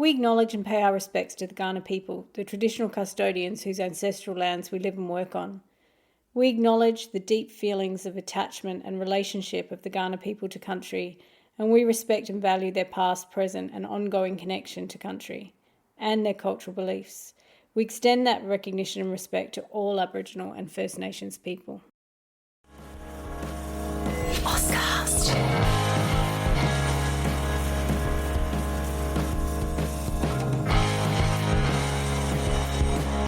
We acknowledge and pay our respects to the Kaurna people, the traditional custodians whose ancestral lands we live and work on. We acknowledge the deep feelings of attachment and relationship of the Kaurna people to country, and we respect and value their past, present, and ongoing connection to country and their cultural beliefs. We extend that recognition and respect to all Aboriginal and First Nations people.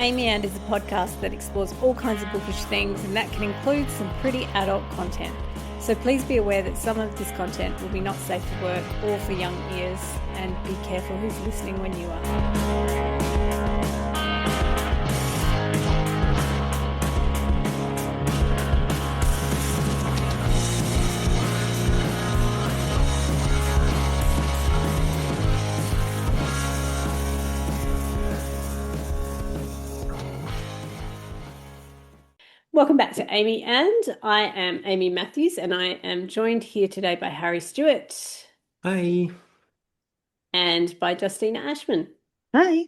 Amy And is a podcast that explores all kinds of bookish things, and that can include some pretty adult content. So please be aware that some of this content will be not safe for work or for young ears, and be careful who's listening when you are. Welcome back to Amy And. I am Amy Matthews, and I am joined here today by Harry Stewart. Hi. And by Justina Ashman. Hi.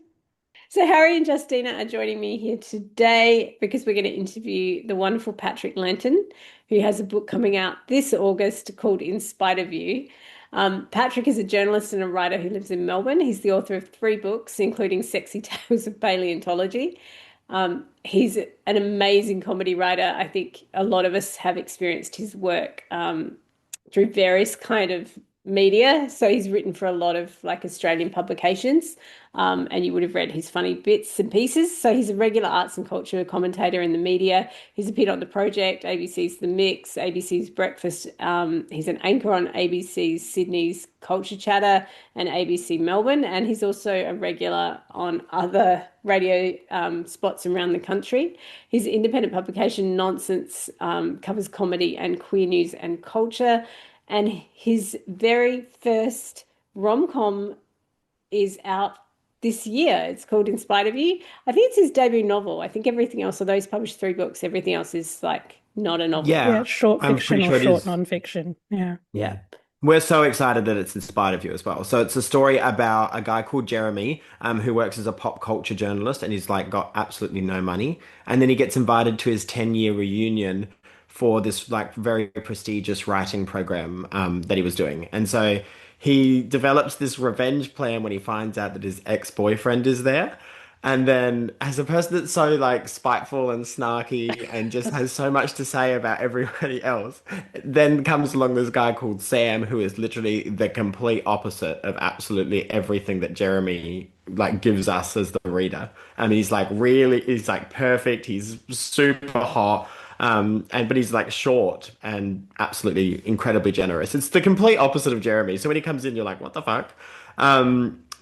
So Harry and Justina are joining me here today because we're going to interview the wonderful Patrick Lenton, who has a book coming out this August called In Spite of You. Patrick is a journalist and a writer who lives in Melbourne. He's the author of 3 books, including Sexy Tales of Paleontology. He's an amazing comedy writer. I think a lot of us have experienced his work through various kind of media. So he's written for a lot of like Australian publications, and you would have read his funny bits and pieces. So he's a regular arts and culture commentator in the media. He's appeared on The Project, ABC's The Mix, ABC's Breakfast. He's an anchor on ABC's Sydney's Culture Chatter and ABC Melbourne, and he's also a regular on other radio spots around the country. His independent publication Nonsense covers comedy and queer news and culture. And his very first rom-com is out this year. It's called In Spite of You. I think it's his debut novel. I think everything else, although he's published 3 books, everything else is like not a novel. Yeah, short I'm fiction pretty or sure it short is. non-fiction. Yeah. Yeah. We're so excited that it's inspired of you as well. So it's a story about a guy called Jeremy, who works as a pop culture journalist, and he's like got absolutely no money. And then he gets invited to his 10-year reunion for this like very prestigious writing program that he was doing. And so he develops this revenge plan when he finds out that his ex-boyfriend is there. And then, as a person that's so like spiteful and snarky and just has so much to say about everybody else, then comes along this guy called Sam, who is literally the complete opposite of absolutely everything that Jeremy like gives us as the reader. I mean, he's like perfect. He's super hot. But he's like short and absolutely incredibly generous. It's the complete opposite of Jeremy. So when he comes in, you're like, what the fuck?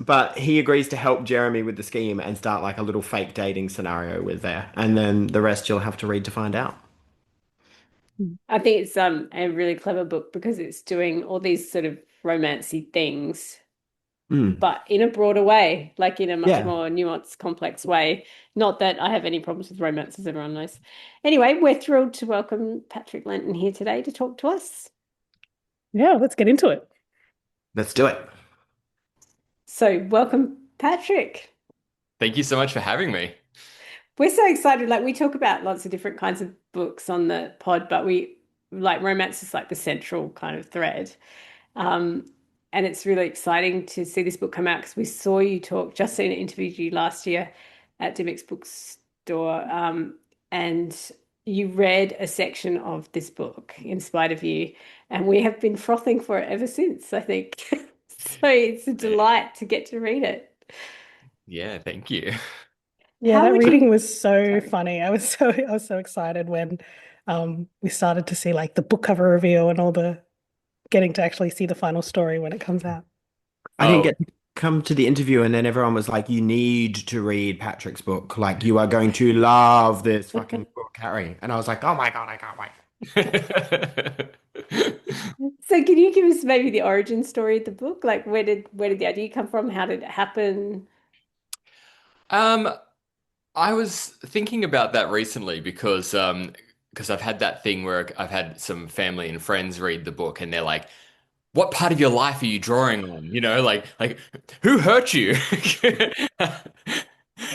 But he agrees to help Jeremy with the scheme and start like a little fake dating scenario with there. And then the rest you'll have to read to find out. I think it's a really clever book because it's doing all these sort of romancy things, Mm. but in a broader way, like in a much Yeah. more nuanced, complex way. Not that I have any problems with romance, as everyone knows. Anyway, we're thrilled to welcome Patrick Lenton here today to talk to us. Yeah, let's get into it. Let's do it. So welcome, Patrick. Thank you so much for having me. We're so excited. Like we talk about lots of different kinds of books on the pod, but we like romance is like the central kind of thread. And it's really exciting to see this book come out because we saw you talk. Justina interviewed you last year at Dimmick's bookstore, and you read a section of this book, In Spite of You, and we have been frothing for it ever since, I think. So it's a delight to get to read it. Yeah, thank you. Yeah, How that would reading you... was so Sorry. funny. I was so excited when we started to see like the book cover reveal and all the getting to actually see the final story when it comes out. I didn't Oh, get to come to the interview, and then everyone was like, you need to read Patrick's book. Like, you are going to love this fucking book, Harry. And I was like, oh my God, I can't wait. So can you give us maybe the origin story of the book? Like where did the idea come from? How did it happen? Um, I was thinking about that recently because I've had that thing where I've had some family and friends read the book and they're like, what part of your life are you drawing on? Like who hurt you?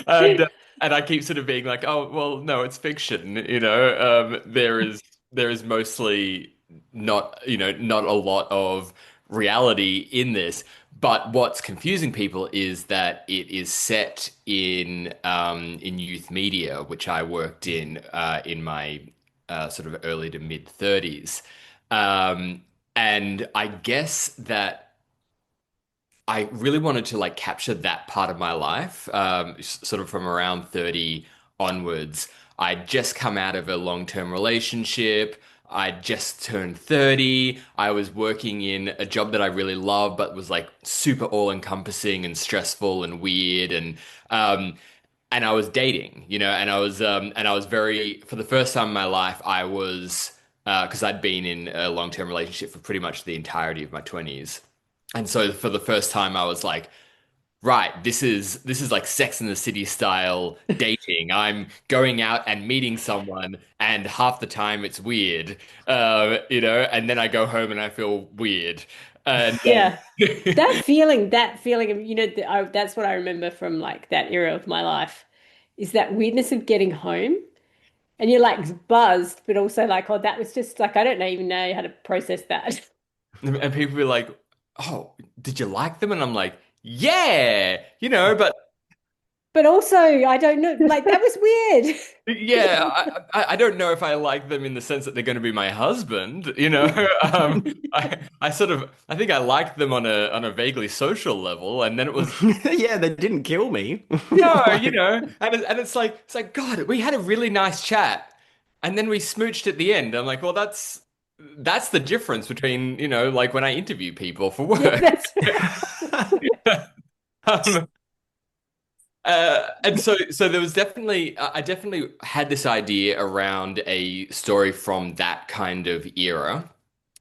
And and I keep sort of being like, oh, well, no, it's fiction. There is mostly not a lot of reality in this. But what's confusing people is that it is set in youth media, which I worked in my sort of early to mid 30s. Um, and I guess that I really wanted to like capture that part of my life, sort of from around 30 onwards. I'd just come out of a long-term relationship. I'd just turned 30. I was working in a job that I really loved, but was like super all-encompassing and stressful and weird. And I was dating, and I was very, for the first time in my life, I was, because I'd been in a long-term relationship for pretty much the entirety of my 20s. And so for the first time, I was like, right, this is like Sex in the City style dating. I'm going out and meeting someone, and half the time it's weird, and then I go home and I feel weird. And Yeah. That feeling of, that's what I remember from like that era of my life is that weirdness of getting home and you're like buzzed, but also like, oh, that was just like, I don't know, even know how to process that. and people be like, "Oh, did you like them?" And I'm like, "Yeah, but." But also, I don't know, like that was weird. Yeah, I don't know if I like them in the sense that they're going to be my husband, you know. I sort of I think I liked them on a vaguely social level, and then it was Yeah, they didn't kill me. no, Like, and it's like God, we had a really nice chat, and then we smooched at the end. I'm like, well, that's the difference between like when I interview people for Yeah, work. that's Um, and so there was definitely I definitely had this idea around a story from that kind of era.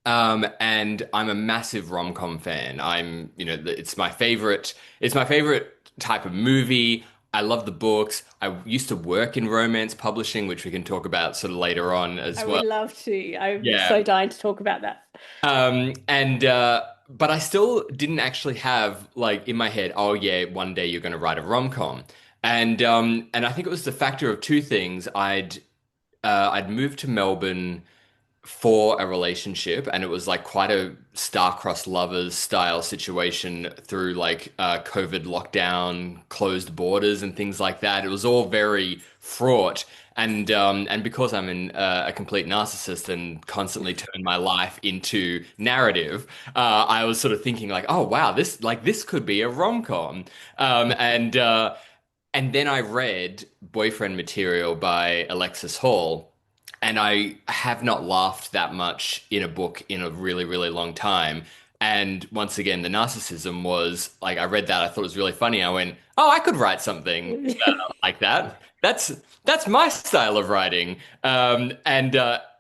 And I'm a massive rom-com fan. It's my favorite type of movie. I love the books. I used to work in romance publishing, which we can talk about sort of later on I as would well. love to. I'm Yeah. so dying to talk about that. And but I still didn't actually have like in my head, oh yeah, one day you're going to write a rom-com. And I think it was the factor of two things. I'd moved to Melbourne for a relationship, and it was like quite a star-crossed lovers style situation through like COVID lockdown, closed borders, and things like that. It was all very fraught, and because I'm a complete narcissist and constantly turn my life into narrative, I was sort of thinking like, oh wow, this could be a rom-com, and then I read Boyfriend Material by Alexis Hall. And I have not laughed that much in a book in a really, really long time. And once again, the narcissism was like, I read that, I thought it was really funny. I went, oh, I could write something like that. That's my style of writing. And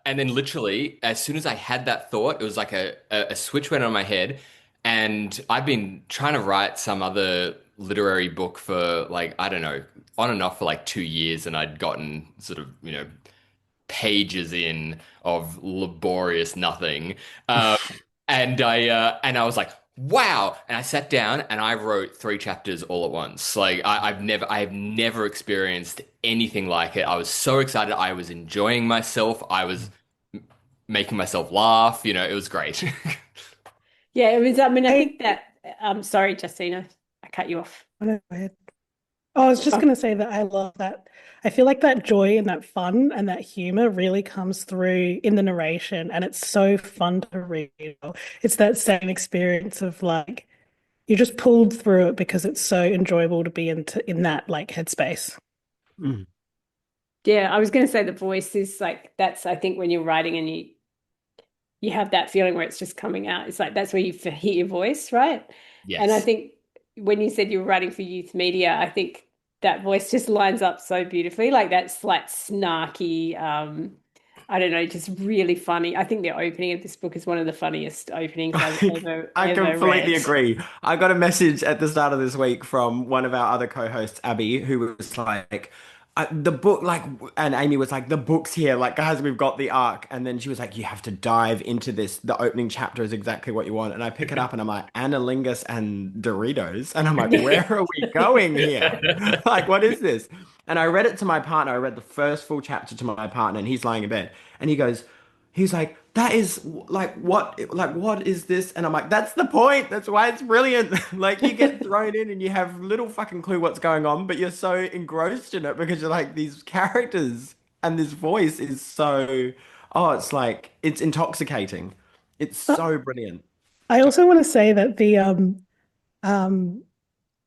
then literally, as soon as I had that thought, it was like a switch went on my head. And I've been trying to write some other literary book for like, I don't know, on and off for like 2 years, and I'd gotten sort of, pages in of laborious nothing. And I was like, wow. And I sat down and I wrote 3 chapters all at once. Like I have never experienced anything like it. I was so excited. I was enjoying myself. I was making myself laugh. It was great. Yeah, it was, I mean, I I, think that, sorry, Justina, I cut you off. oh, go ahead. Oh, I was just Oh, gonna say that I love that. I feel like that joy and that fun and that humor really comes through in the narration, and it's so fun to read. It's that same experience of like you're just pulled through it because it's so enjoyable to be in that like headspace. mm. yeah, I was going to say the voice is like, that's, I think when you're writing and you have that feeling where it's just coming out. It's like that's where you hear your voice, right? And I Yes. think when you said you were writing for youth media, I think that voice just lines up so beautifully. Like that's like snarky, I don't know, just really funny. I think the opening of this book is one of the funniest openings I've I ever completely read. agree. I got a message at the start of this week from one of our other co-hosts, Abby, who was like, the book, like, and Amy was like, the book's here, like, guys, we've got the arc. And then she was like, you have to dive into this. The opening chapter is exactly what you want. And I pick it up and I'm like, Annilingus and Doritos. And I'm like, where are we going here? Like, what is this? And I read it to my partner. I read the first full chapter to my partner, and he's lying in bed. And he's like, that is like what is this? And I'm like, that's the point. That's why it's brilliant. Like you get thrown in and you have little fucking clue what's going on, but you're so engrossed in it because you're like these characters and this voice is so oh, it's like it's intoxicating. It's so brilliant. I also want to say that um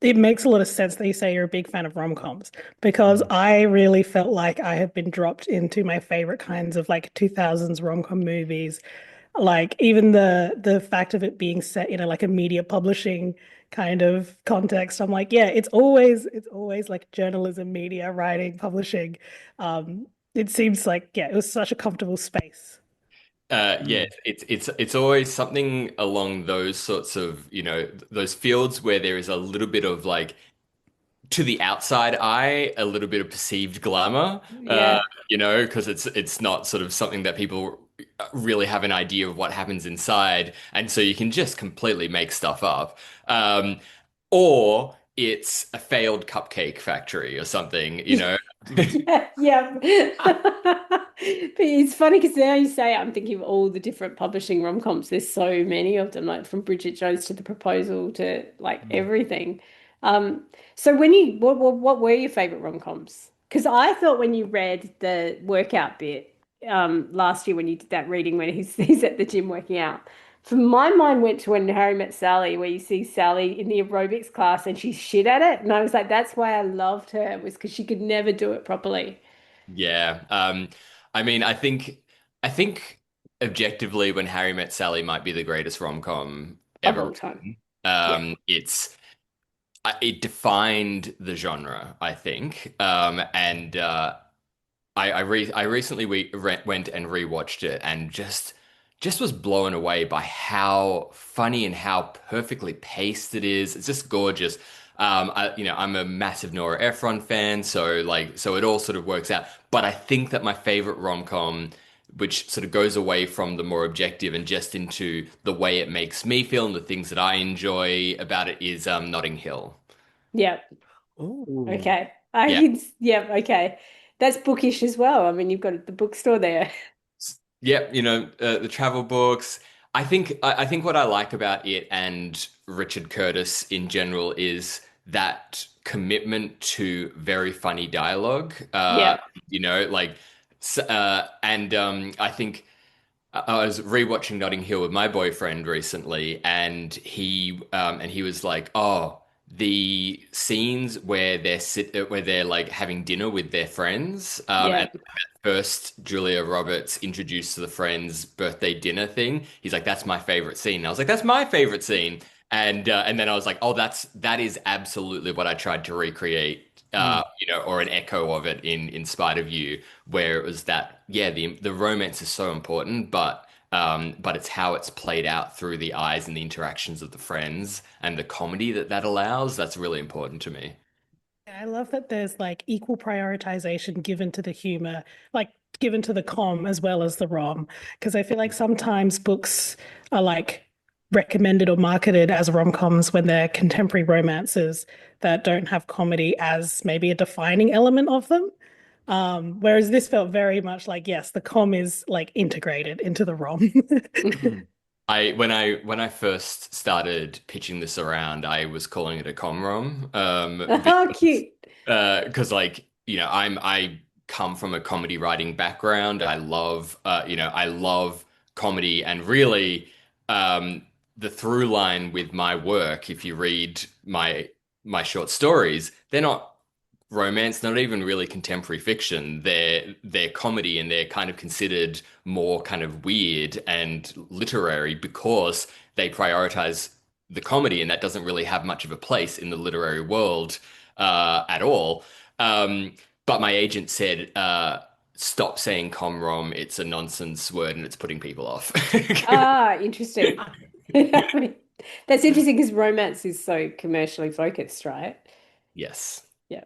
it makes a lot of sense that you say you're a big fan of rom-coms because Mm. I really felt like I have been dropped into my favorite kinds of like 2000s rom-com movies. Like even the fact of it being set in a like a media publishing kind of context, I'm like, yeah, it's always like journalism, media, writing, publishing. It seems like yeah, it was such a comfortable space. Yeah, Mm. it's always something along those sorts of, those fields where there is a little bit of like to the outside eye, a little bit of perceived glamour, Yeah. because it's not sort of something that people really have an idea of what happens inside, and so you can just completely make stuff up. Or it's a failed cupcake factory or something, you know. Yeah, yeah. But it's funny because now you say it, I'm thinking of all the different publishing rom-coms. There's so many of them, like from Bridget Jones to The Proposal to like Mm. everything. Um, so when you what were your favorite rom-coms? Because I thought when you read the workout bit last year when you did that reading when he's at the gym working out. For my mind went to When Harry Met Sally, where you see Sally in the aerobics class and she's shit at it. And I was like, that's why I loved her, was because she could never do it properly Yeah. I mean, I think objectively, When Harry Met Sally might be the greatest rom-com of ever all time. written. Yeah. It defined the genre, I think. And I recently went and rewatched it and just was blown away by how funny and how perfectly paced it is. It's just gorgeous. I'm a massive Nora Ephron fan, so it all sort of works out. But I think that my favorite rom-com, which sort of goes away from the more objective and just into the way it makes me feel and the things that I enjoy about it, is Notting Hill. Yeah. Ooh. Okay. I Yeah. can, yeah, okay. That's bookish as well. I mean, you've got the bookstore there. Yep, the travel books. I think what I like about it and Richard Curtis in general is that commitment to very funny dialogue. Yeah. Like, and I think I was rewatching Notting Hill with my boyfriend recently, and he was like, "Oh, the scenes where where they're like having dinner with their friends, and Yeah. first Julia Roberts introduced to the friends birthday dinner thing. He's like, that's my favorite scene. And I was like, that's my favorite scene. And then I was like, oh, that is absolutely what I tried to recreate. Mm. Or an echo of it in Spite of You, where it was that, yeah, the romance is so important, but it's how it's played out through the eyes and the interactions of the friends and the comedy that allows. That's really important to me. I love that there's like equal prioritization given to the humor, like given to the com as well as the rom. Because I feel like sometimes books are like recommended or marketed as rom-coms when they're contemporary romances that don't have comedy as maybe a defining element of them. Whereas this felt very much like, yes, the com is like integrated into the rom. Mm. When I first started pitching this around, I was calling it a comrom, Oh, cute. because like I come from a comedy writing background. I love comedy, and really, the through line with my work, if you read my short stories, they're not romance, not even really contemporary fiction. They're comedy, and they're kind of considered more kind of weird and literary because they prioritize the comedy, and that doesn't really have much of a place in the literary world at all. Um, but my agent said, "Stop saying comrom. It's a nonsense word, and it's putting people off." Ah, interesting. I mean, that's interesting because romance is so commercially focused, right? Yes. Yeah.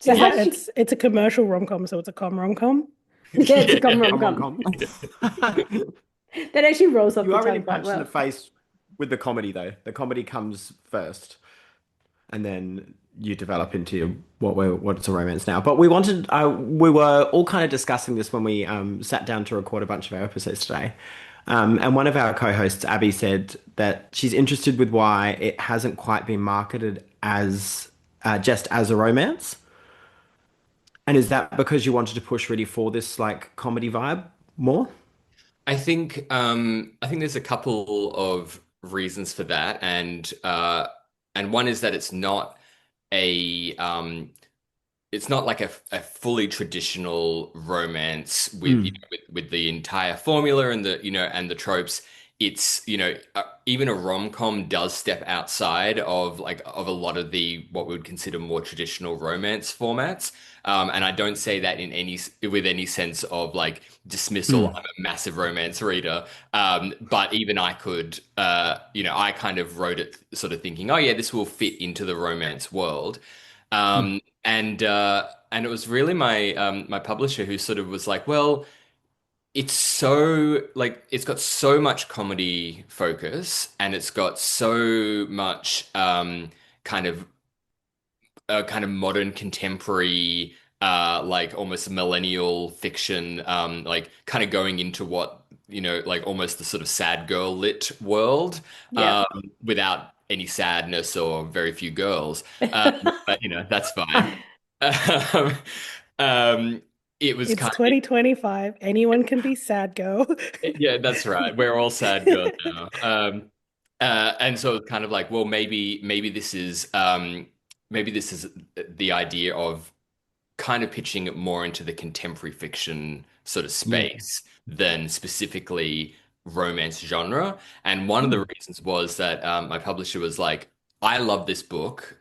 So Is how Yeah. that did you? it's a commercial rom-com, so it's a rom-com? Yeah, it's a com Come on, rom-com. come. That actually rolls off You the are really tongue quite punched in the well. face with the comedy, though. The comedy comes first, and then you develop into what's a romance now. But we were all kind of discussing this when we sat down to record a bunch of our episodes today. And one of our co-hosts, Abby, said that she's interested with why it hasn't quite been marketed as just as a romance. And is that because you wanted to push really for this like comedy vibe more? I think there's a couple of reasons for that, and one is that a it's not like a fully traditional romance with Mm. with the entire formula and the and the tropes. It's even a rom-com does step outside of of a lot of the what we would consider more traditional romance formats. And I don't say that in any with any sense of like dismissal. Mm. I'm a massive romance reader, but even I could, I kind of wrote it sort of thinking, oh yeah, this will fit into the romance world. Mm. And it was really my publisher who sort of was like, well, it's so like it's got so much comedy focus and it's got so much kind of kind of modern contemporary like almost millennial fiction like kind of going into what like almost the sort of sad girl lit world Yeah. without any sadness or very few girls but that's fine um, um, it was It's kind 2025. Anyone can be sad girl. yeah, that's right. We're all sad girls now. And so it's kind of like, well, maybe this is the idea of kind of pitching it more into the contemporary fiction sort of Yeah. space than specifically romance genre. And one of the Mm. reasons was that my publisher was like, I love this book.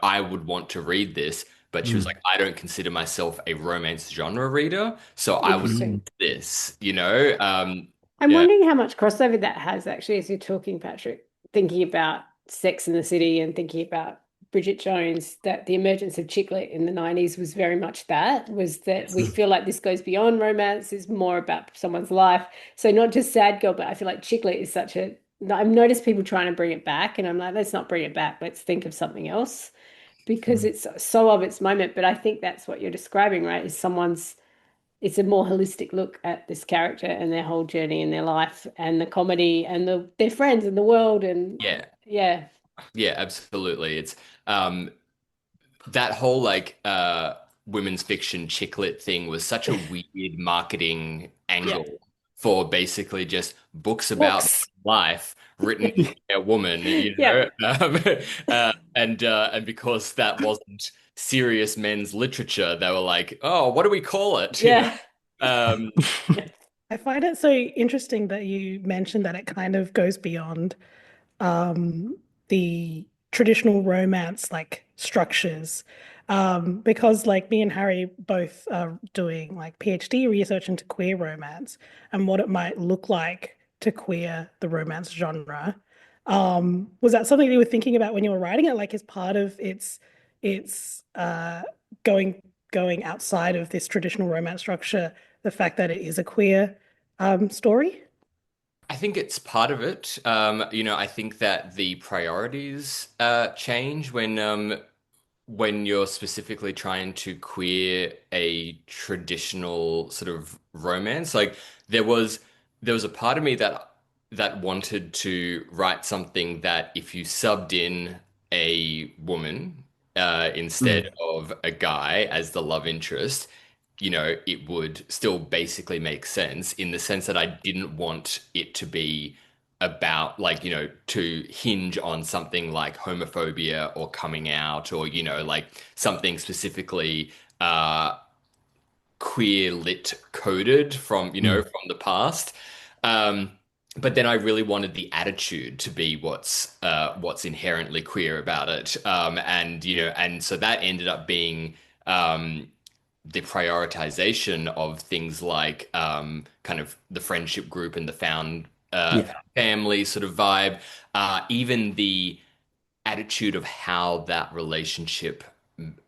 I would want to read this. But she was Mm. like, I don't consider myself a romance genre reader, so I would Interesting. Mm. read this. I'm Yeah, wondering how much crossover that has actually as you're talking, Patrick, thinking about Sex in the City and thinking about Bridget Jones, that the emergence of chick lit in the 90s was very much that, was that we yes. feel like this goes beyond romance, is more about someone's life. So not just sad girl, but I feel like chick lit is such a, I've noticed people trying to bring it back, and I'm like, let's not bring it back. Let's think of something else because Mm. it's so of its moment. But I think that's what you're describing, right? Is someone's it's a more holistic look at this character and their whole journey in their life and the comedy and their friends and the world and Yeah, yeah, yeah, absolutely. It's that whole like women's fiction chick lit thing was such a weird marketing yeah, angle for basically just books about books. life written by a woman, Yeah, and because that wasn't serious men's literature, they were like, oh, what do we call it? yeah. Um, I find it so interesting that you mentioned that it kind of goes beyond um, the traditional romance like structures. Because like me and Harry both are doing like PhD research into queer romance and what it might look like to queer the romance genre. Was that something you were thinking about when you were writing it, like as part of its going going outside of this traditional romance structure, the fact that it is a queer story? I think it's part of it. I think that the priorities change when you're specifically trying to queer a traditional sort of romance. Like there was there was a part of me that wanted to write something that if you subbed in a woman instead Mm. of a guy as the love interest, it would still basically make sense in the sense that I didn't want it to be about like, to hinge on something like homophobia or coming out or, like something specifically queer lit coded from, Mm. from the past. Um, but then I really wanted the attitude to be what's inherently queer about it. And so that ended up being the prioritization of things like kind of the friendship group and the Yeah. family sort of vibe, even the attitude of how that relationship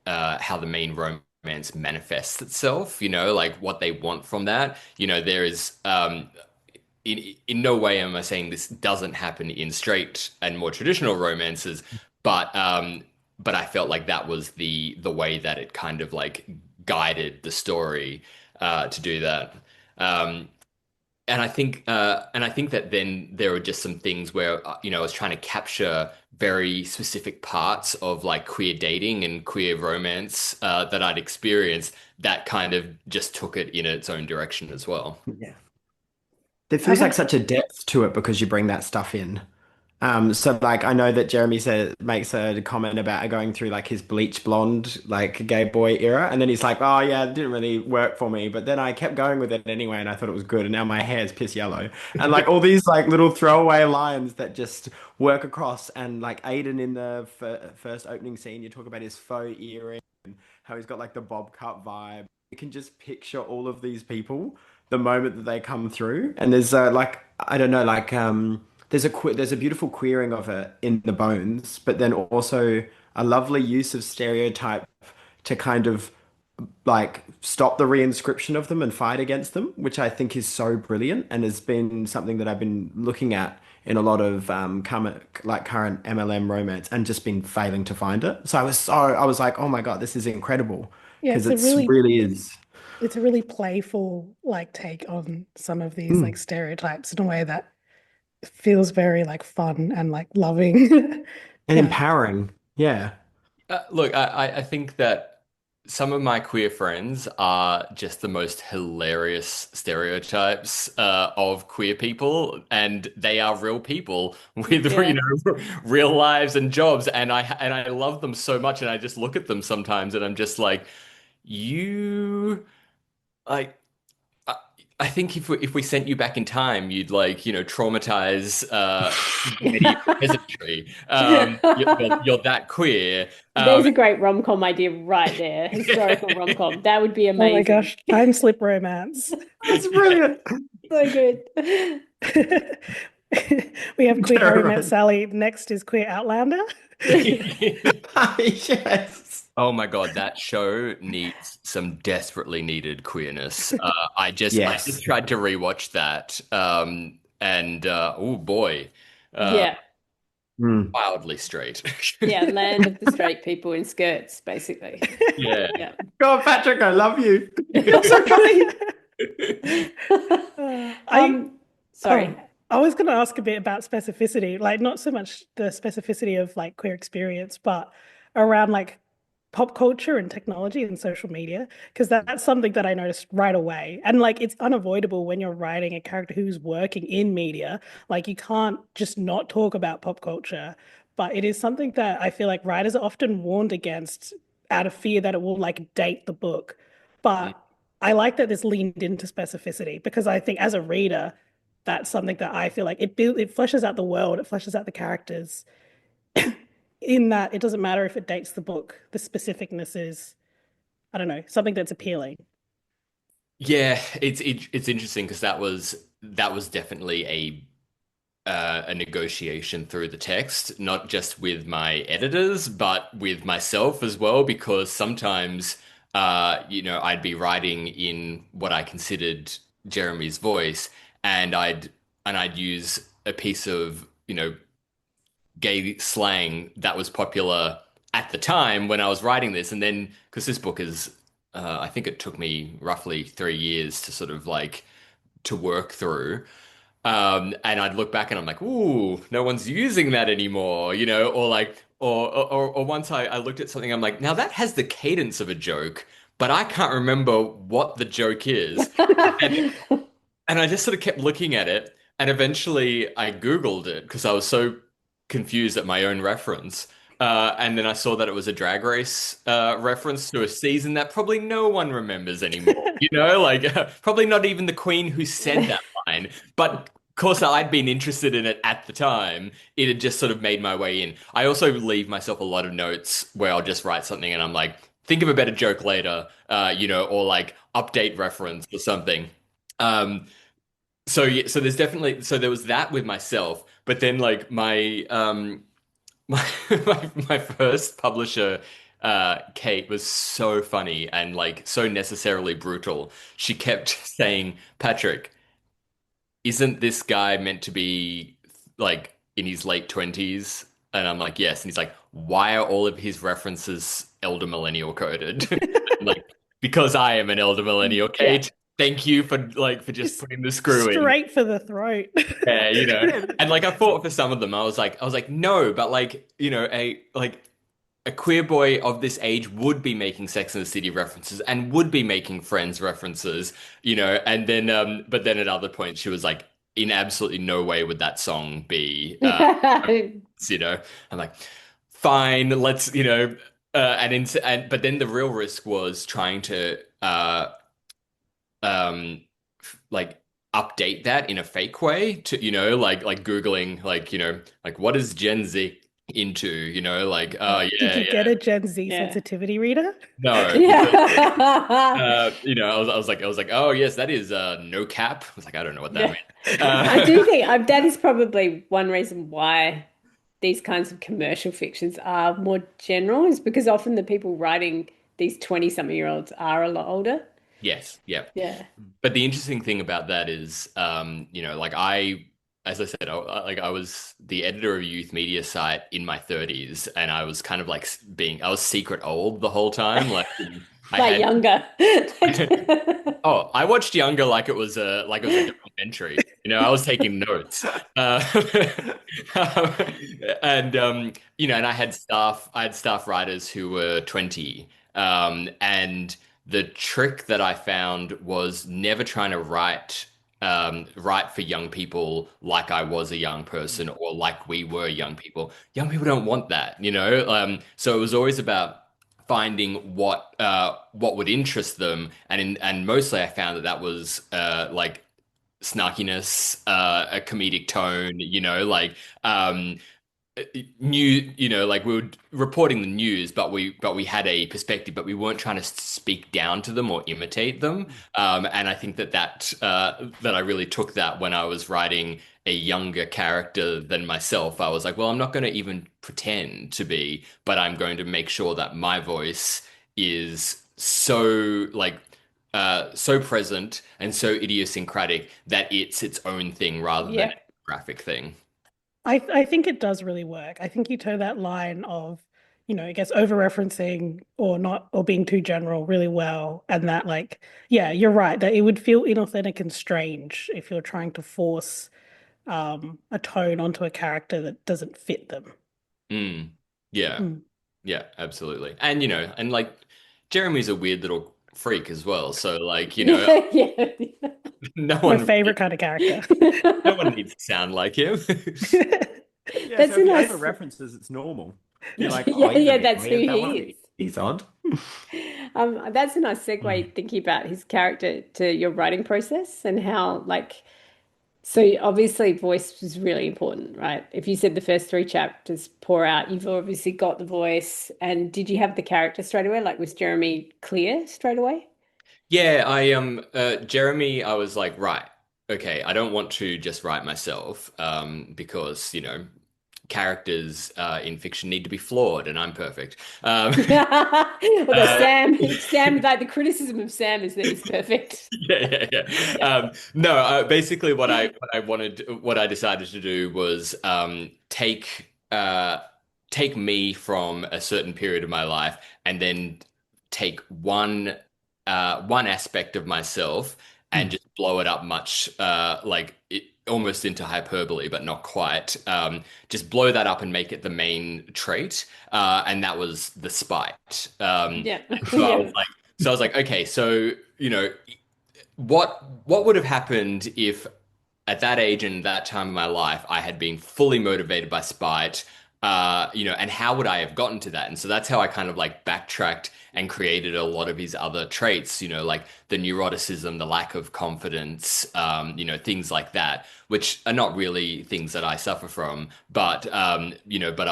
how the main romance manifests itself, you know, like what they want from that. You know, there is in no way am I saying this doesn't happen in straight and more traditional romances, but I felt like that was the way that it kind of like guided the story to do that. Um, and I think that then there were just some things where you know I was trying to capture very specific parts of like queer dating and queer romance that I'd experienced that kind of just took it in its own direction as well. Yeah. There I feels like have such a depth to it because you bring that stuff in. So like I know that Jeremy said makes a comment about going through like his bleach blonde like gay boy era, and then he's like, "Oh yeah, it didn't really work for me," but then I kept going with it anyway, and I thought it was good, and now my hair's piss yellow, and like all these like little throwaway lines that just work across, and like Aiden in the first opening scene, you talk about his faux earring, how he's got like the bob cut vibe. You can just picture all of these people the moment that they come through, and there's like I don't know like there's a beautiful queering of it in the bones, but then also a lovely use of stereotype to kind of like stop the reinscription of them and fight against them, which I think is so brilliant and has been something that I've been looking at in a lot of current MLM romance and just been failing to find it. So I was like, oh my God, this is incredible yeah, because it's really is. it's a really playful like take on some of these like Mm. stereotypes in a way that feels very like fun and like loving. And Yeah. empowering. Yeah. Look, I think that some of my queer friends are just the most hilarious stereotypes of queer people, and they are real people with you Yeah. know real lives and jobs, and I love them so much, and I just look at them sometimes, and I'm just like, you like. I I think if we sent you back in time, you'd like, you know, traumatize medieval peasantry. You're that queer. There's a great rom-com idea right there. Historical rom-com. That would be Oh my amazing. gosh, time slip romance. That's brilliant. So good. We have Queer Get Harry her Met right. Sally. Next is Queer Outlander. Yes. Oh my God, that show needs some desperately needed queerness. I just Yes. tried to rewatch that, and oh boy, uh, Yeah. Mm. wildly straight. Yeah. Land of the straight people in skirts, basically. Yeah. Yeah. God, Patrick, I love you. I'm so funny. I Um, Oh, sorry. I was going to ask a bit about specificity, like not so much the specificity of like queer experience, but around like pop culture and technology and social media, because that's something that I noticed right away. And like it's unavoidable when you're writing a character who's working in media. Like you can't just not talk about pop culture, but it is something that I feel like writers are often warned against out of fear that it will like date the book. But I like that this leaned into specificity because I think as a reader, that's something that I feel like it fleshes out the world, it fleshes out the characters in that it doesn't matter if it dates the book. The specificness is, I don't know, something that's appealing. Yeah, it's interesting because that was definitely a negotiation through the text, not just with my editors, but with myself as well, because sometimes, you know, I'd be writing in what I considered Jeremy's voice, and I'd use a piece of, you know, gay slang that was popular at the time when I was writing this, and then because this book is, I think it took me roughly 3 years to sort of like to work through. And I'd look back and I'm like, ooh, no one's using that anymore, you know, or like, or once I looked at something, I'm like, now that has the cadence of a joke, but I can't remember what the joke is. And, and I just sort of kept looking at it. And eventually I Googled it because I was so confused at my own reference. And then I saw that it was a drag race reference to a season that probably no one remembers anymore. You know, like probably not even the queen who said that line. But of course, I'd been interested in it at the time. It had just sort of made my way in. I also leave myself a lot of notes where I'll just write something and I'm like, think of a better joke later, you know, or like update reference or something. Um, so yeah, so there's definitely so there was that with myself, but then like my my first publisher Kate was so funny and like so necessarily brutal. She kept saying, Patrick, isn't this guy meant to be like in his late 20s? And I'm like, yes. And he's like, why are all of his references elder millennial coded? I'm like, because I am an elder millennial, Yeah. Kate. Thank you for just Just putting the screw in. straight for the throat. Yeah, you know. Yeah, And like I fought for some of them. I was like, no, but like, a queer boy of this age would be making Sex and the City references and would be making Friends references, and then but then at other points she was like, in absolutely no way would that song be you know. I'm like, fine, let's, and but then the real risk was trying to like update that in a fake way to, like Googling, like, like what is Gen Z into, like, oh Did yeah, you get yeah. a Gen Z Yeah. sensitivity reader? No, because Yeah. I was like, oh yes, that is no cap. I was like, I don't know what that Yeah. means. I do think that is probably one reason why these kinds of commercial fictions are more general, is because often the people writing these 20-something-year-olds are a lot older. Yes, yeah. Yeah. But the interesting thing about that is, like as I said, I was the editor of a youth media site in my 30s, and I was kind of like I was secret old the whole time. Like, I Like had, younger. oh, I watched Younger like it was a documentary. I was taking notes, um, and I had staff writers who were 20, and the trick that I found was never trying to write for young people like I was a young person or like we were young people. Young people don't want that. So it was always about finding what would interest them, and mostly I found that was like snarkiness, a comedic tone, like like we were reporting the news, but we had a perspective, but we weren't trying to speak down to them or imitate them. And I think that I really took that when I was writing a younger character than myself. I was like, well, I'm not going to even pretend to be, but I'm going to make sure that my voice is so like so present and so idiosyncratic that it's its own thing rather than Yeah. a graphic thing. I think it does really work. I think you toe that line of, I guess over-referencing or not, or being too general really well. And that, like, yeah, you're right, that it would feel inauthentic and strange if you're trying to force a tone onto a character that doesn't fit them. Mm. Yeah. Mm. Yeah, absolutely. And and like Jeremy's a weird little freak as well. So like, Yeah. Yeah. no My one favorite kind of character. no one needs to sound like him. yeah. That's So a if you over nice. references, it's normal. You're Yeah. like, oh, Yeah, he's a yeah, bit that's who weird. That he one, is. he's odd. That's a nice Mm. segue thinking about his character to your writing process and how, like, so obviously voice was really important, right? If you said the first three chapters pour out, you've obviously got the voice. And did you have the character straight away? Like, was Jeremy clear straight away? Yeah, I Jeremy, I was like, right, okay, I don't want to just write myself, because, characters in fiction need to be flawed and I'm perfect. Although uh, Sam, like the criticism of Sam is that he's perfect. yeah. Yeah. No, basically what I decided to do was take me from a certain period of my life and then take one aspect of myself and Mm. just blow it up much like it almost into hyperbole, but not quite. Just blow that up and make it the main trait, and that was the spite. Yeah. So I Yeah. was like, okay, so what would have happened if at that age and that time of my life I had been fully motivated by spite, and how would I have gotten to that? And so that's how I kind of like backtracked and created a lot of his other traits, like the neuroticism, the lack of confidence, things like that, which are not really things that I suffer from, but I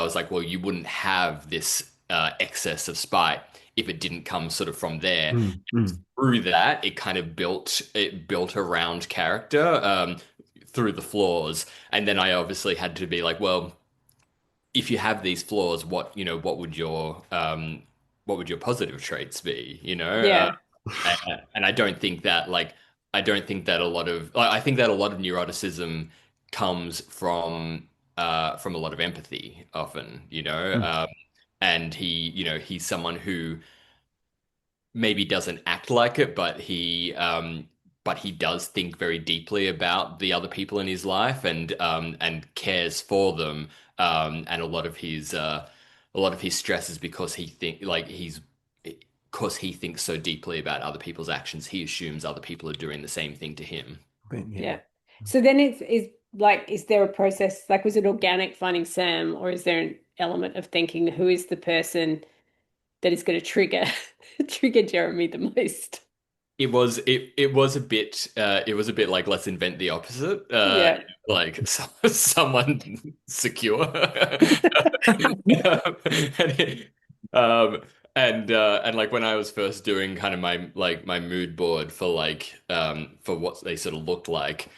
was like, well, you wouldn't have this excess of spite if it didn't come sort of from there. Mm. Mm. Through that, it built a round character, through the flaws, and then I obviously had to be like, well, if you have these flaws, what would what would your positive traits be, you know? Yeah. And I don't think that I don't think that a lot of I think that a lot of neuroticism comes from a lot of empathy often, you know. Mm. And he's someone who maybe doesn't act like it, but he does think very deeply about the other people in his life and cares for them. And a lot of his stress is because he's because he thinks so deeply about other people's actions, he assumes other people are doing the same thing to him. But yeah. Yeah. So then is like, is there a process, like, was it organic finding Sam, or is there an element of thinking who is the person that is going to trigger Jeremy the most? It was a bit like let's invent the opposite, Yeah. like someone secure. um and like when I was first doing kind of my mood board for what they sort of looked like.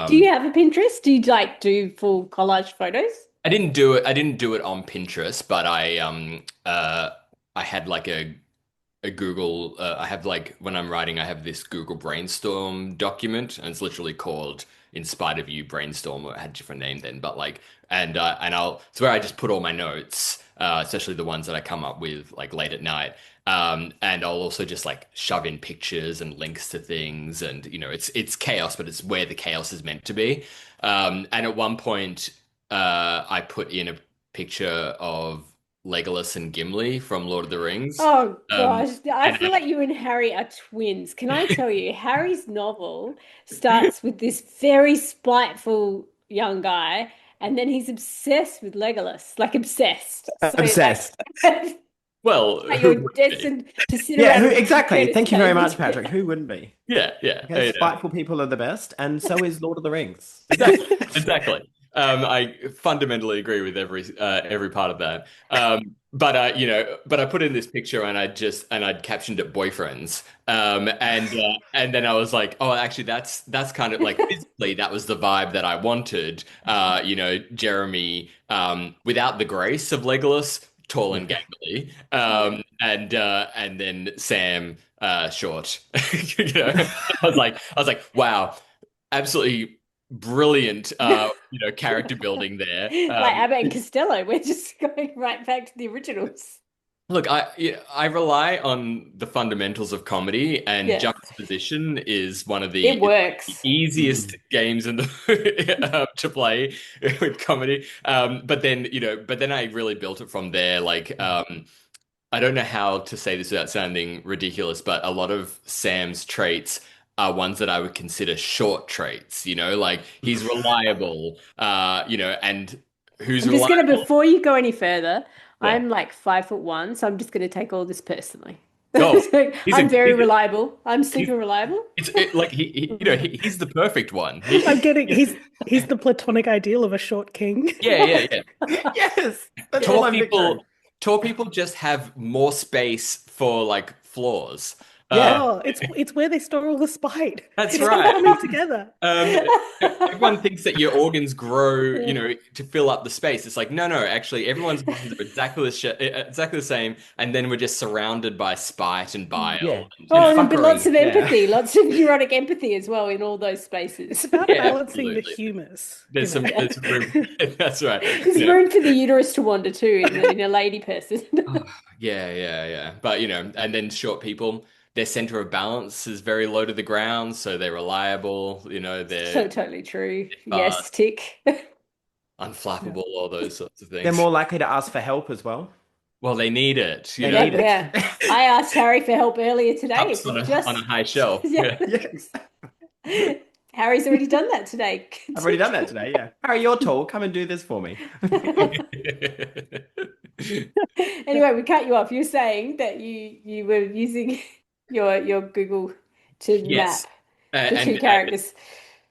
Do you um have a Pinterest? Do you like do full collage photos? I didn't do it on Pinterest, but I had like a Google. I have like when I'm writing, I have this Google Brainstorm document, and it's literally called "In Spite of You Brainstorm." Or it had a different name then, but like, and I'll it's where I just put all my notes, especially the ones that I come up with like late at night. And I'll also just like shove in pictures and links to things, and it's chaos, but it's where the chaos is meant to be. And at one point, I put in a picture of Legolas and Gimli from Lord of the Rings. Oh Um, gosh, I and feel like you and Harry are twins. Can I tell you, Harry's novel starts with this very spiteful young guy, and then he's obsessed with Legolas, like obsessed. So like, Obsessed. well, like who you're would be? destined to sit Yeah, around who and read exactly? Curtis Thank you very Cave much, together. Patrick. Who wouldn't be? Yeah, yeah, Because spiteful people are the best, and so is Lord of the Rings. exactly, exactly. I fundamentally agree with every part of that. But I put in this picture and I'd captioned it boyfriends. And then I was like, oh, actually, that's kind of like physically that was the vibe that I wanted. Jeremy, without the grace of Legolas, tall and Yeah. gangly, Yeah. and then Sam, short. I was like, wow, absolutely brilliant, character building there. Like Abbott and Costello, we're just going right back to the originals. Look, I rely on the fundamentals of comedy, and Yes, juxtaposition is one of it the works. easiest games in the to play with comedy. But then I really built it from there. I don't know how to say this without sounding ridiculous, but a lot of Sam's traits are ones that I would consider short traits, like he's reliable, and who's I'm just gonna, reliable? before you go any further, Yeah. I'm like 5'1", so I'm just gonna take all this personally. Oh, So he's I'm a very he's a, reliable. I'm he's super reliable. like he's the perfect one. I'm getting he's the platonic ideal of a short king. Yeah, yeah, yeah. Yes, that's all Tall I'm picturing. people, tall people just have more space for like flaws. Uh, Yeah. Oh, it's where they store all the spite. that's It's all right. coming together. Um, Everyone thinks that your organs grow, Yeah. to fill up the space. It's like, no, no, actually, everyone's organs are exactly the same, and then we're just surrounded by spite and Yeah. bile, and, Oh, and but lots Fuckery. of Yeah. empathy, lots of neuronic empathy as well in all those It's spaces. about yeah, balancing the absolutely. humors, There's some, Yeah. there's some room. That's right. There's room for the uterus to wander too in a lady person. Oh, yeah, yeah, yeah. But and then short people, their center of balance is very low to the ground, so they're reliable. So They're totally true. Yes, fast, tick. Yeah. unflappable, all those sorts of They're things. more likely to ask for help as well. Well, they need it. They Yeah, need it. yeah. I asked Harry for help earlier today. Cups on a Just, high shelf. yeah. Yeah. Yes. Harry's already done that today. I've already done that today. Yeah. Harry, you're tall. Come and do this for me. Anyway, we cut you off. You're saying that you were using your Google to map Yes. the two And characters.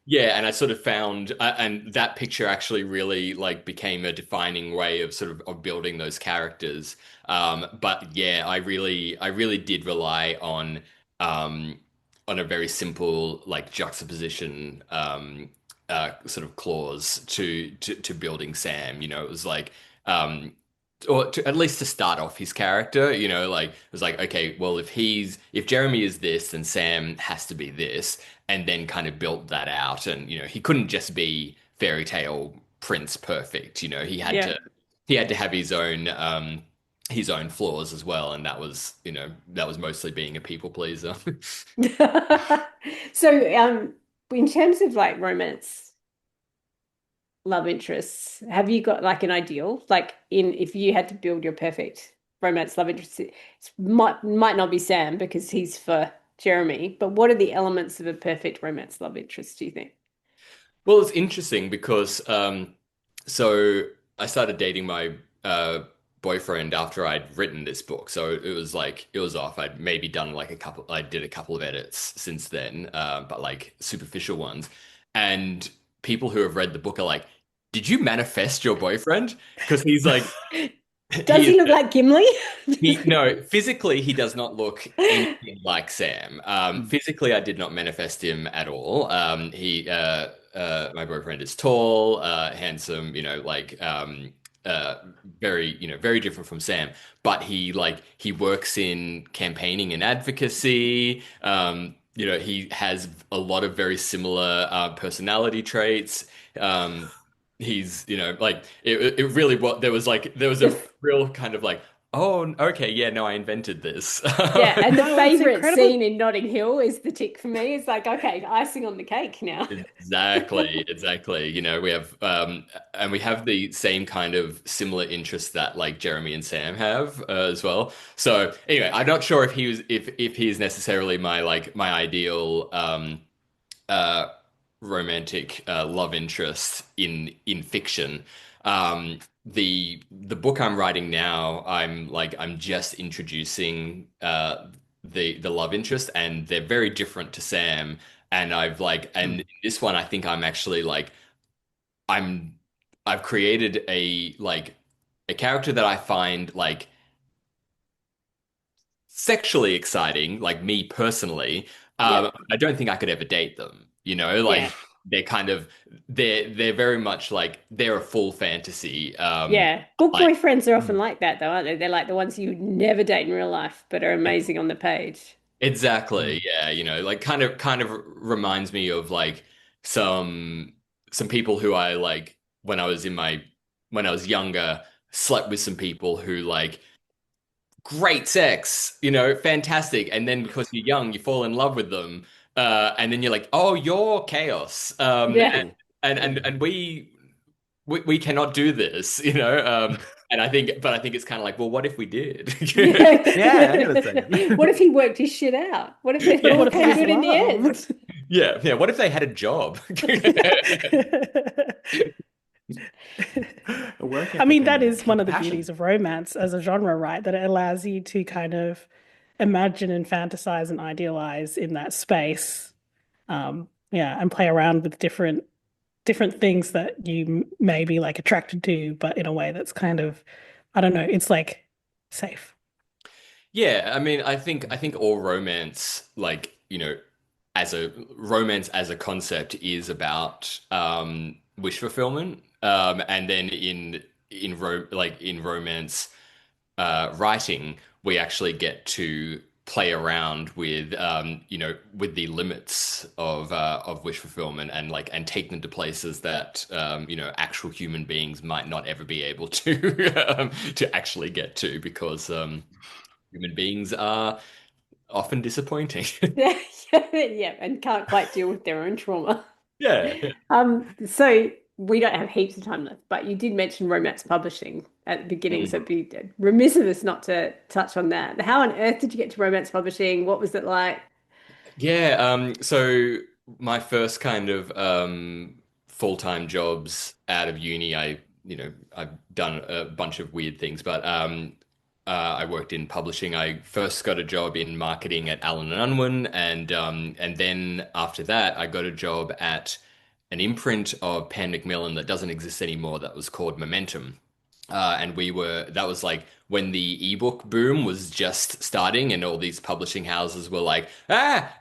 yeah, and I sort of found, and that picture actually really like became a defining way of sort of building those characters. But yeah, I really did rely on a very simple like juxtaposition, sort of clause to building Sam. It was like, um, or to at least to start off his character, like it was like, okay, well, if Jeremy is this, then Sam has to be this, and then kind of built that out. And he couldn't just be fairy tale prince perfect. Yeah. He had to have his own flaws as well, and that was mostly being a people pleaser. So, in terms of like romance love interests, have you got like an ideal? Like in if you had to build your perfect romance love interest, it might not be Sam because he's for Jeremy, but what are the elements of a perfect romance love interest, do you think? Well, it's interesting because so I started dating my boyfriend after I'd written this book. So it was like it was off. I'd maybe done like I did a couple of edits since then, but like superficial ones. And people who have read the book are like, "Did you manifest your boyfriend?" Because he's like Does he is he look like Gimli? no, physically he does not look anything like Sam. Physically, I did not manifest him at all. My boyfriend is tall, handsome, uh, very, very different from Sam. But he works in campaigning and advocacy. He has a lot of very similar personality traits. Um, he's, like it really what there was a The real kind of like, oh, okay, yeah, no, I invented this. Yeah, and the No, it's favorite incredible. scene in Notting Hill is the tick for me. It's like, okay, icing on the cake now. Exactly, exactly. We have and we have the same kind of similar interests that like Jeremy and Sam have as well. So anyway, I'm not sure if he's necessarily my ideal uh romantic love interest in fiction. The book I'm writing now, I'm just introducing the love interest, and they're very different to Sam. And and in this one, I think I'm actually I'm I've created a character that I find like sexually exciting, like me personally. Yep. I don't think I could ever date them. Yeah. They're kind of they're very much like they're a full fantasy. Yeah. Book Like boyfriends are often like that, though, aren't they? They're like the ones you would never date in real life, but are amazing on the page. exactly, yeah. Like kind of reminds me of like some some people who I like when I was younger, slept with some people who like great sex, fantastic. And then because you're young, you fall in love with them. And then you're like, oh, you're chaos. Yeah. And we cannot do this, and I think it's kind of like, well, what if we did? Yeah, hang on a second. What if he worked his shit out? What if it But all what if it came was good in the love? end? Yeah, yeah. What if they had a job? A work I ethic mean, that and is one of the passion. beauties of romance as a genre, right? That it allows you to kind of imagine and fantasize and idealize in that space. Yeah, and play around with different things that you may be like attracted to, but in a way that's kind of, I don't know, it's like safe. Yeah, I mean, I think all romance, as a romance as a concept, is about wish fulfillment. And then in romance writing, we actually get to play around with with the limits of wish fulfillment, and and take them to places that actual human beings might not ever be able to to actually get to, because human beings are often disappointing. Yeah, yeah, and can't quite deal with their own trauma. Yeah. So we don't have heaps of time left, but you did mention romance publishing at the beginning, so Mm. it'd be remiss of us not to touch on that. How on earth did you get to romance publishing? What was it like? Yeah, so my first kind of full-time jobs out of uni, I've done a bunch of weird things, but I worked in publishing. I first got a job in marketing at Allen and Unwin, and then after that, I got a job at an imprint of Pan Macmillan that doesn't exist anymore, that was called Momentum. And that was like when the ebook boom was just starting and all these publishing houses were like, ah.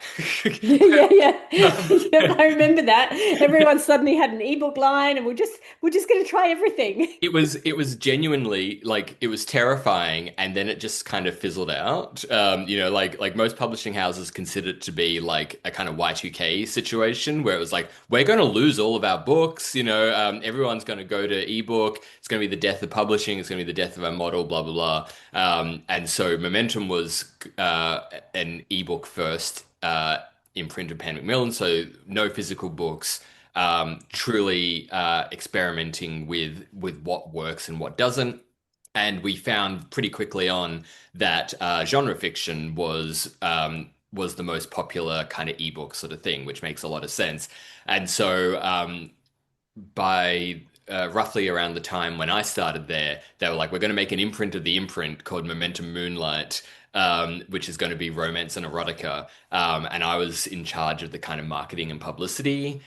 Yeah, yeah. Yep, I remember that. Everyone suddenly had an ebook line and we're just gonna try everything. It was genuinely like it was terrifying, and then it just kind of fizzled out. Like most publishing houses consider it to be like a kind of Y2K situation where it was like we're going to lose all of our books. Everyone's going to go to ebook. It's going to be the death of publishing. It's going to be the death of our model. Blah blah blah. And so Momentum was an ebook first imprint of Pan Macmillan, so no physical books, truly experimenting with what works and what doesn't. And we found pretty quickly on that genre fiction was the most popular kind of ebook sort of thing, which makes a lot of sense. And so by roughly around the time when I started there, they were like, we're going to make an imprint of the imprint called Momentum Moonlight, which is going to be romance and erotica. And I was in charge of the kind of marketing and publicity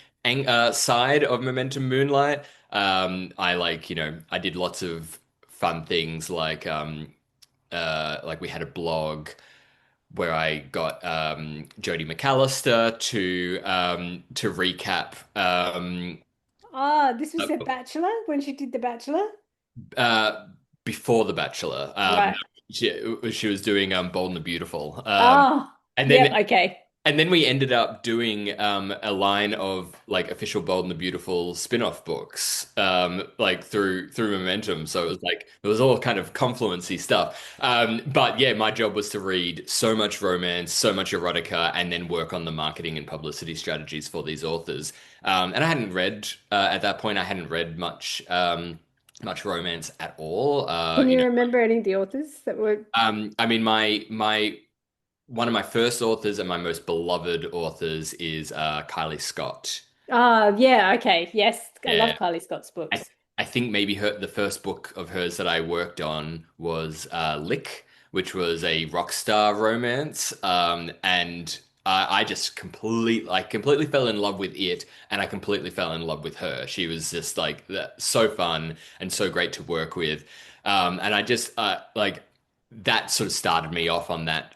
side of Momentum Moonlight. I did lots of fun things like we had a blog where I got Jodie McAllister to recap Ah, this was her Bachelor when she did The Bachelor. uh, before The Bachelor. Right. She was doing Bold and the Beautiful. Oh, And then yep, okay. and then we ended up doing a line of like official Bold and the Beautiful spin-off books, like through Momentum. So it was like it was all kind of confluency stuff. But yeah, my job was to read so much romance, so much erotica, and then work on the marketing and publicity strategies for these authors. And I hadn't read at that point. I hadn't read much romance at all. Can you remember any of the authors that were? I mean, my one of my first authors and my most beloved authors is Kylie Scott. Ah, yeah, okay. Yes, I love Yeah, Kylie Scott's I, books. I think maybe the first book of hers that I worked on was Lick, which was a rock star romance. And I just completely fell in love with it, and I completely fell in love with her. She was just like so fun and so great to work with. And I just like that sort of started me off on that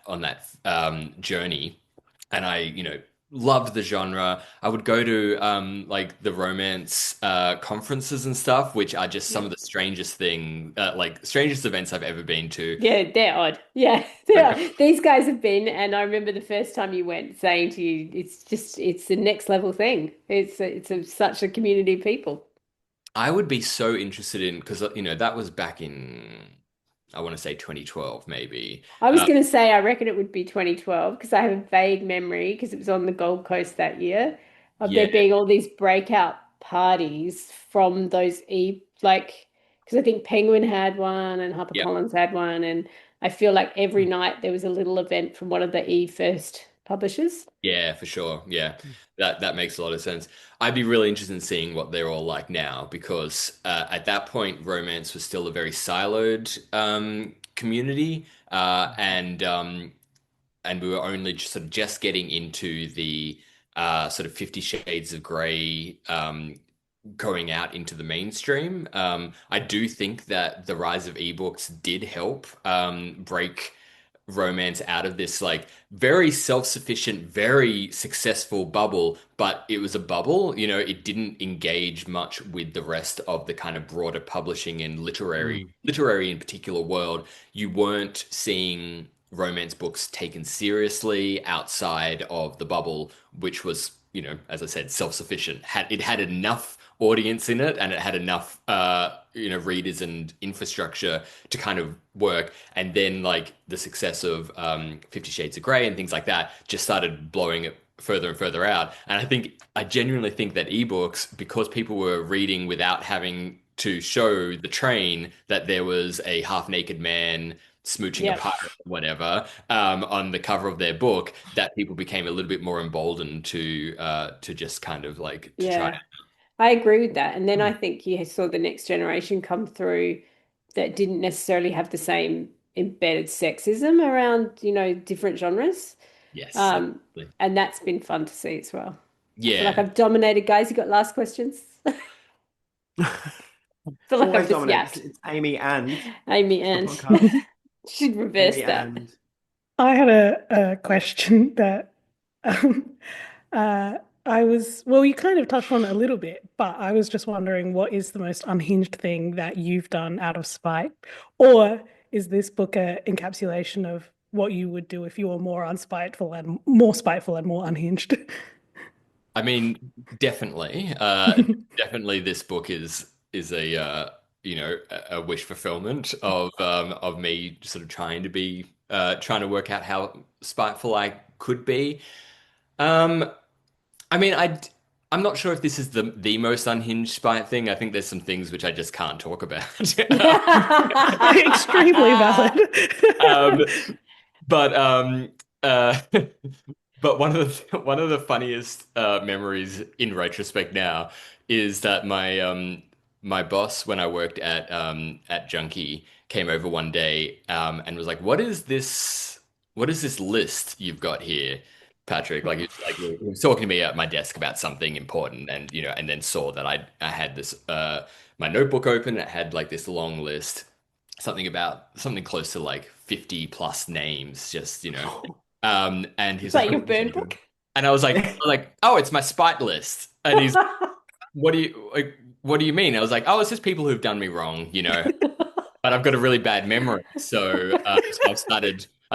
journey, and I loved the genre. I would go to like the romance conferences and stuff, which are just some Yeah. of the strangest like strangest events I've ever been to. Yeah, they're odd. Yeah, they are. These guys have been, and I remember the first time you went saying to you, it's the next level thing. Such a community of people. I would be so interested in because that was back in I want to say 2012 maybe. I was going to say, I reckon it would be 2012 because I have a vague memory because it was on the Gold Coast that year of Yeah, there being all these breakout parties from those like, because I think Penguin had one and yeah. HarperCollins had one. And I feel like every night there was a little event from one of the E First publishers. Yeah, for sure. Yeah, that makes a lot of sense. I'd be really interested in seeing what they're all like now because at that point, romance was still a very siloed community, and we were only just getting into the sort of 50 Shades of Grey going out into the mainstream. I do think that the rise of ebooks did help break romance out of this like very self-sufficient, very successful bubble, but it was a bubble, it didn't engage much with the rest of the kind of broader publishing and Mm. literary in particular world. You weren't seeing romance books taken seriously outside of the bubble, which was, as I said, self-sufficient. It had enough audience in it and it had enough readers and infrastructure to kind of work, and then like the success of 50 Shades of Grey and things like that just started blowing it further and further out. And I genuinely think that ebooks, because people were reading without having to show the train that there was a half naked man smooching a Yeah. pirate or whatever on the cover of their book, that people became a little bit more emboldened to just kind of like to try. Yeah. I agree with that. And then I Mm. think you saw the next generation come through that didn't necessarily have the same embedded sexism around, different genres. Yes, Um, absolutely. and that's been fun to see as well. I feel like Yeah. I've dominated, guys. You got last questions? feel like I've Always just dominant. yapped. It's Amy and Amy the and podcast. should reverse Amy that. and I had a question that um, uh, well, you kind of touched on it a little bit, but I was just wondering what is the most unhinged thing that you've done out of spite? Or is this book a encapsulation of what you would do if you were more spiteful and more unhinged? I mean, definitely, definitely, this book is a a wish fulfillment of me sort of trying to work out how spiteful I could be. Um, I mean, I'm not sure if this is the most unhinged spite thing. I think there's some things which I just can't talk about. Extremely valid. Um, but uh, but one of the funniest memories in retrospect now is that my boss when I worked at Junkie came over one day and was like, What is this list you've got here, Patrick?" He was talking to me at my desk about something important, and and then saw that I had this my notebook open. It had like this long list, something close to like 50 plus names, just and he's It's like, like your burn book. and oh, it's my spite list. And he's, what do you mean? I was like, oh, it's just people who've done me wrong, but I've got a really bad memory, so I've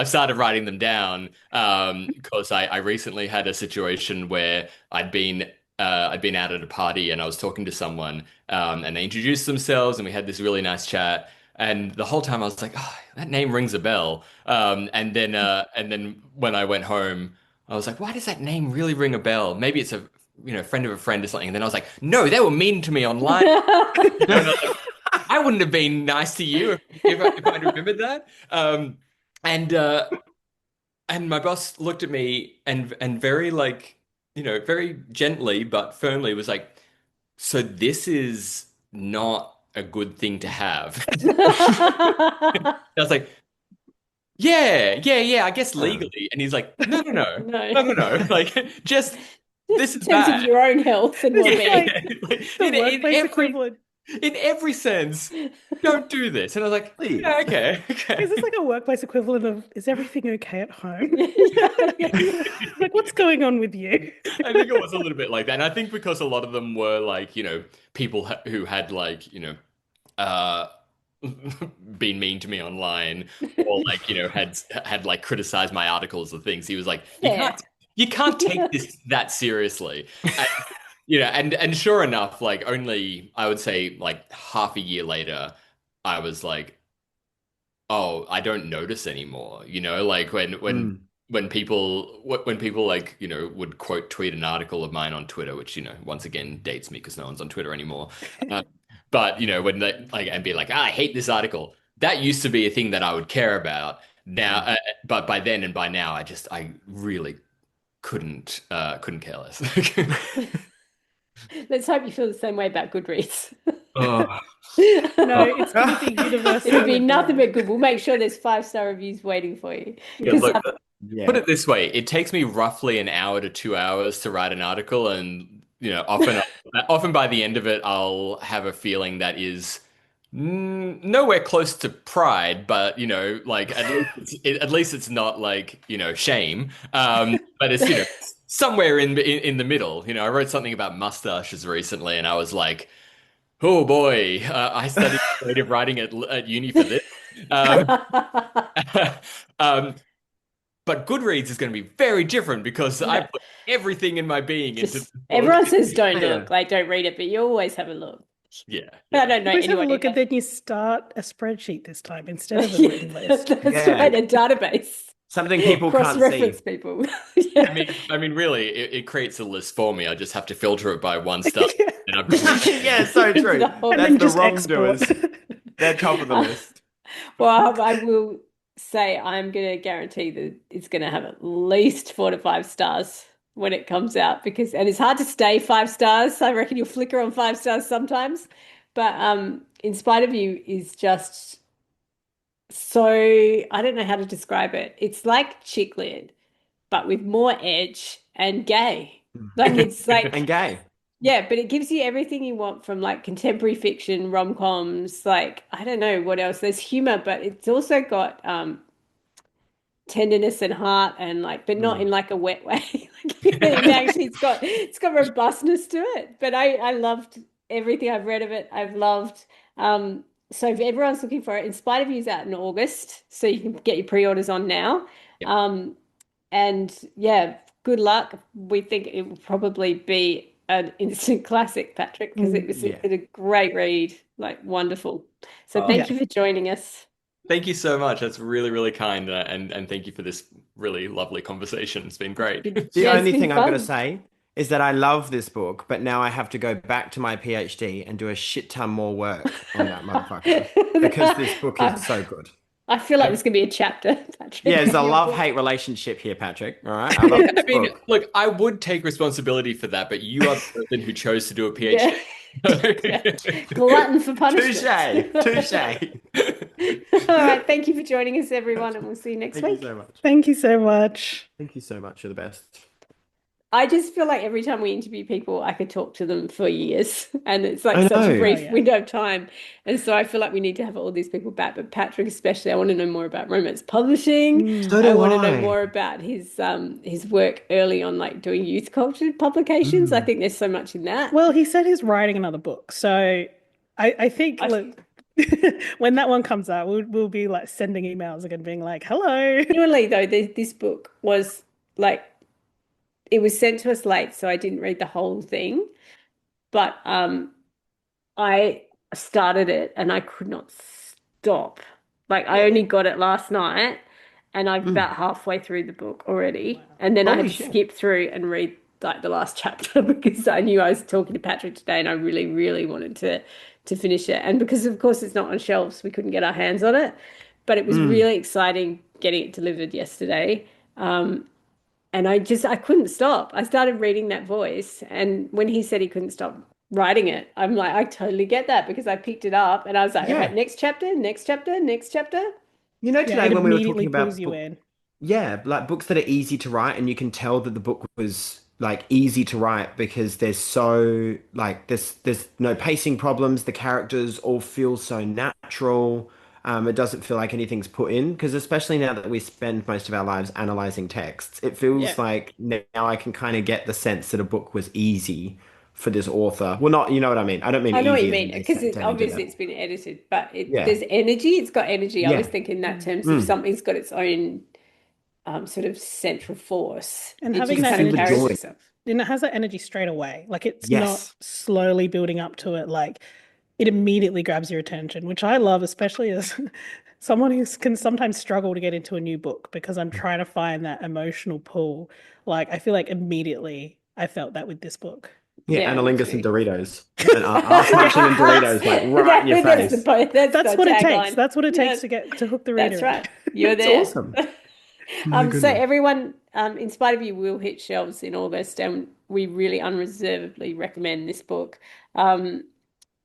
started writing them down because I recently had a situation where I'd been out at a party and I was talking to someone and they introduced themselves and we had this really nice chat. And the whole time I was like, oh, that name rings a bell. And then when I went home, I was like, why does that name really ring a bell? Maybe it's a friend of a friend or something. And then I was like, no, they were mean to me online. And I was like, I wouldn't have been nice to you if I'd remembered that. And and my boss looked at me and very like, very gently but firmly was like, so this is not a good thing to have. I was like, yeah, I guess um, legally. And he's like, No. no. Like, just Just this in is terms of bad. your own health and This is well-being. like Like, the workplace equivalent. in every sense, don't do this. And I was like, yeah, please. okay, Is this okay. like a workplace equivalent of, is everything okay at home? Yeah. Like, what's going on with you? I think it was a little bit like that. And I think because a lot of them were like, people who had like, uh, been mean to me online or like, had like criticized my articles or things. He was like, Fair. you can't take this that seriously. And, and sure enough, like only I would say like half a year later, I was like, oh, I don't notice anymore. Like Mm. when people like, would quote tweet an article of mine on Twitter, which, once again dates me because no one's on Twitter anymore. Uh, but, when they like and be like, I hate this article. That used to be a thing that I would care about. Now, Mm. but by then and by now, I really couldn't care less. Let's hope you feel the same way about Goodreads. Oh. No, Oh. it's going to be It'll universally be nothing adored. but good. We'll make sure there's 5-star reviews waiting for you. Yeah, Because look, put Yeah. it this way, it takes me roughly an hour to 2 hours to write an article, and often by the end of it, I'll have a feeling that is nowhere close to pride, but like at least it's not like shame, but it's somewhere in the middle. I wrote something about mustaches recently, and I was like, oh boy, I studied creative writing at uni for this. Um, um, but Goodreads is going to be very different because I no, put everything in my being into just this book. everyone says don't Yeah. look, like don't read it, but you always have a look. Yeah, But I yeah. don't know Always have a anyone look and either. then you start a spreadsheet this time instead of a Yeah, written list. that's Yeah. right, a database. Something people can't Cross-reference see. people. Yeah. I mean, really, it creates a list for me. I just have to filter it by one star, and I've got Yeah, so It's true. the whole And That's then the just export. wrongdoers. They're top of the list. Well, I will say I'm going to guarantee that it's going to have at least 4 to 5 stars when it comes out and it's hard to stay 5 stars. I reckon you'll flicker on 5 stars sometimes. But In Spite of You is just so, I don't know how to describe it. It's like chick lit, but with more edge and gay. Like it's And like gay. Yeah, but it gives you everything you want from like contemporary fiction, rom-coms, like I don't know what else. There's humor, but it's also got tenderness and heart and like, but not in Mm. like a wet way. Like it actually it's got robustness to it. But I loved everything I've read of it. I've loved so if everyone's looking for it, In Spite of You's out in August, so you can get your pre-orders on now. Yep. And yeah, good luck. We think it will probably be an instant classic, Patrick, because it was Yeah. a great read, like wonderful. So Oh, thank Yeah. you for joining us. thank you so much. That's really, really kind. And thank you for this really lovely conversation. It's been great. The Yeah, it's only been thing I'm going to fun. say is that I love this book, but now I have to go back to my PhD and do a shit ton more work on that motherfucker because this book is I, so good. I feel like there's going to be a chapter, Patrick, Yeah, it's a in your book. love-hate relationship here, Patrick. All right, I love I this mean, book. look, I would take responsibility for that, but you are the person who chose to do a Yeah. Yeah. PhD. Glutton for Touche, punishment. touche. All right. Thank you for joining us, everyone, and we'll see you next Thank you week. so much. Thank you so much. Thank you so much. You're the best. I just feel like every time we interview people, I could talk to them for years, and it's like I such a know. Oh, brief yeah. window of time. And so I feel like we need to have all these people back. But Patrick, especially, I want to know more about romance publishing. So I do want to know I. more about his work early on, like doing youth culture publications. I Mm. think there's so much in that. Well, he said he's writing another book. So I think, I look, when that one comes out, we'll be like sending emails again, being like, hello. genuinely though, this book was like it was sent to us late, so I didn't read the whole thing. But I started it and I could not stop. Like I only got it last night and I'm Mm. about halfway through the book already. And then I had Holy to shit. skip through and read like the last chapter because I knew I was talking to Patrick today and I really, really wanted to finish it. And because of course it's not on shelves, we couldn't get our hands on it. But it was Mm. really exciting getting it delivered yesterday. And I couldn't stop. I started reading that voice. And when he said he couldn't stop writing it, I'm like, I totally get that because I picked it up and I was like, all right, Yeah. next chapter, next chapter, next chapter. You know, Yeah, today it when we were immediately talking pulls about you book, in. yeah, like books that are easy to write, and you can tell that the book was like easy to write because there's so like there's no pacing problems. The characters all feel so natural. It doesn't feel like anything's put in because especially now that we spend most of our lives analyzing texts, it feels Yeah. like now I can kind of get the sense that a book was easy for this author. Well, not, you know what I mean. I don't mean I know what you easy as in mean they because sat it down and did obviously it. it's been edited, but Yeah, there's energy. It's got energy. I always yeah. think in that Mm. terms of Mm. something's got its own sort of central force. And It having You just that kind of feel the carries energy, joy. itself. and it has that energy straight away. Like it's not Yes. slowly building up to it. Like it immediately grabs your attention, which I love, especially as someone who can sometimes struggle to get into a new book because I'm trying to find that emotional pull. Like I feel like immediately I felt that with this book. Yeah, Yeah, me Annilingus and too. Doritos. And ass munching and Doritos, like right in your That's the face. point. That's That's the what it takes. tagline. That's what it takes Yeah, to get to hook the that's reader in. right. You're It's there. awesome. My So goodness. everyone, In Spite of You will hit shelves in August, and we really unreservedly recommend this book. Um,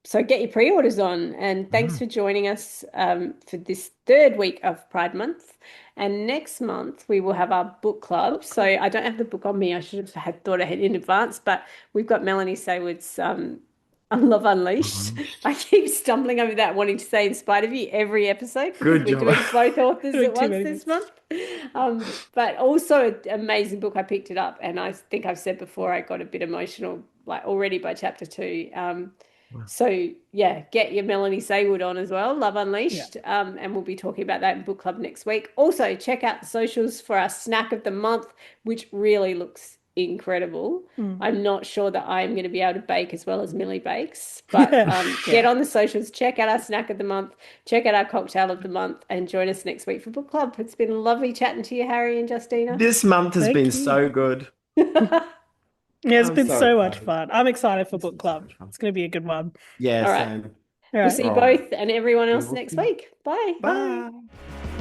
so get your pre-orders on, and thanks Mm. for joining us for this third week of Pride Month. And next month we will have our book club. Book So club. I don't have the book on me. I should have had thought ahead in advance, but we've got Melanie Saywood's Love Unleashed. I keep stumbling over that, wanting to say In Spite of You every episode because Good we're job. doing both authors Doing at too once many this books. month. But also an amazing book. I picked it up, and I think I've said before I got a bit emotional, like already by chapter two. So yeah, get your Melanie Saywood on as well, Love Yeah. Unleashed. And we'll be talking about that in book club next week. Also, check out the socials for our snack of the month, which really looks incredible. Mm. I'm not sure that I'm going to be able to bake as well as Millie bakes, but get Yeah. on the socials, check out our snack of the month, check out our cocktail of the month, and join us next week for book club. It's been lovely chatting to you, Harry and Justina. This month has been Thank you. so good. All Yeah, it's I'm been so so much excited. fun. I'm excited for This book is so club. much fun. It's going to be a good one. Yeah, right. same. All We'll right. see you All right. both and everyone We else will next see. week. Bye. Bye. Bye.